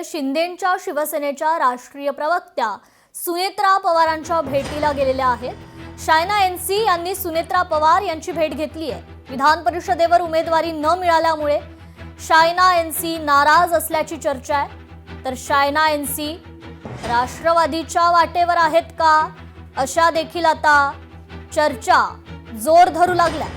शिंदेंच्या शिवसेनेच्या राष्ट्रीय प्रवक्त्या सुनेत्रा पवारांच्या भेटीला गेलेल्या आहेत। शायना एनसी यांनी सुनेत्रा पवार यांची भेट घेतली आहे। विधान परिषदेवर उमेदवारी न मिळाल्यामुळे शायना एनसी नाराज असल्याची चर्चा आहे। तर शायना एनसी राष्ट्रवादीच्या वाटेवर आहेत का, अशा देखील आता चर्चा जोर धरू लागल्या।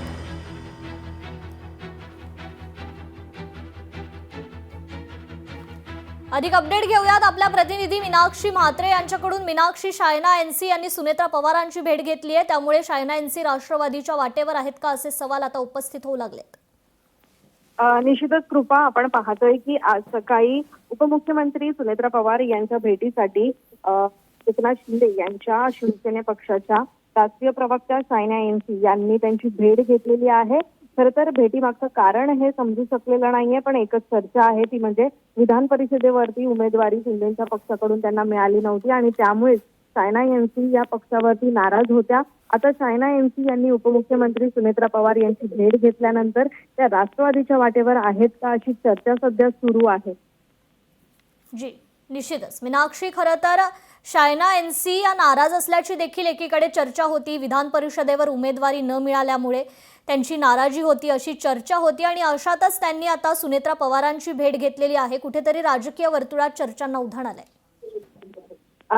अधिक अपडेट घेऊयात आपल्या प्रतिनिधी मीनाक्षी म्हात्रे यांच्याकडून। मीनाक्षी, शायना एनसी यांनी सुनेत्रा पवारांची भेट घेतली आहे, त्यामुळे शायना एनसी राष्ट्रवादीच्या वाटेवर आहेत का, असे सवाल आता उपस्थित होऊ लागलेत। निश्चितच कृपा, आपण पाहतोय की आज सकाळी उपमुख्यमंत्री सुनेत्रा पवार यांच्या भेटीसाठी एकनाथ शिंदे यांच्या शिवसेना पक्षाच्या राष्ट्रीय प्रवक्त्या शायना एनसी यांनी त्यांची भेट घेतलेली आहे। खरं तर भेटीमागचं कारण हे समजू शकलेलं नाहीये, पण एकच चर्चा आहे ती म्हणजे विधान परिषदेवरती उमेदवारी शिंदेच्या पक्षाकडून त्यांना मिळाली नव्हती आणि त्यामुळे शायना एनसी या पक्षावरती नाराज होत्या। आता शायना एनसी यांनी उपमुख्यमंत्री सुनेत्रा पवार यांची भेट घेतल्यानंतर त्या राष्ट्रवादीच्या वाटेवर आहेत का, अशी चर्चा सध्या सुरू आहे। जी निश्चितच मीनाक्षी, खरं तर शायना एनसी या नाराज असल्याची देखील एकीकडे चर्चा होती। विधान परिषदेवर उमेदवारी न मिळाल्यामुळे त्यांची नाराजी होती अशी चर्चा होती आणि अशातच त्यांनी आता सुनेत्रा पवारांची भेट घेतलेली आहे। कुठेतरी राजकीय वर्तुळात चर्चांना उधाण आलंय।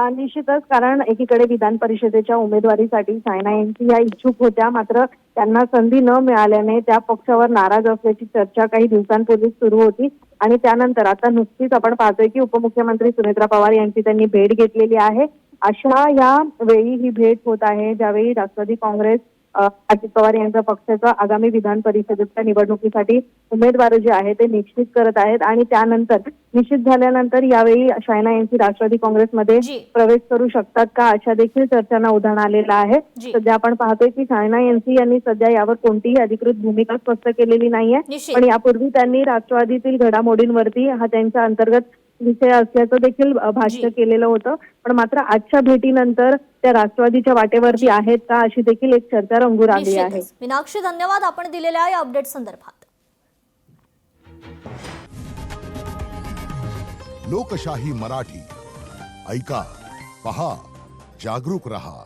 निश्चितच, कारण एकीकडे विधान परिषदेच्या उमेदवारीसाठी शायना एनसी या इच्छुक होत्या, मात्र त्यांना संधी न मिळाल्याने त्या पक्षावर नाराज असल्याची चर्चा काही दिवसांपूर्वी सुरू होती आणि त्यानंतर आता नुकतीच आपण पाहतोय की उपमुख्यमंत्री सुनेत्रा पवार यांची त्यांनी भेट घेतलेली आहे। अशा या वेळी ही भेट होत आहे ज्यावेळी राष्ट्रवादी काँग्रेस अजित पवार यांच्या पक्षाचा आगामी विधान परिषदेच्या निवडणुकीसाठी उमेदवार जे आहे ते निश्चित करत आहेत आणि त्यानंतर निश्चित झाल्यानंतर यावेळी शायना एनसी राष्ट्रवादी काँग्रेसमध्ये प्रवेश करू शकतात का, अशा देखील चर्चांना उधाण आलेलं आहे। सध्या आपण पाहतोय की शायना एनसी यांनी सध्या यावर कोणतीही अधिकृत भूमिका स्पष्ट केलेली नाहीये, पण यापूर्वी त्यांनी राष्ट्रवादीतील घडामोडींवरती हा त्यांच्या अंतर्गत विषय असल्याचं देखील भाष्य केलेलं होतं। पण मात्र आजच्या भेटीनंतर त्या राष्ट्रवादीच्या वाटेवरती आहेत का, अशी देखील एक चर्चा रंगू लागली आहे। मीनाक्षी, धन्यवाद आपण दिलेल्या या अपडेट संदर्भात। लोकशाही मराठी ऐका, पहा, जागरूक रहा।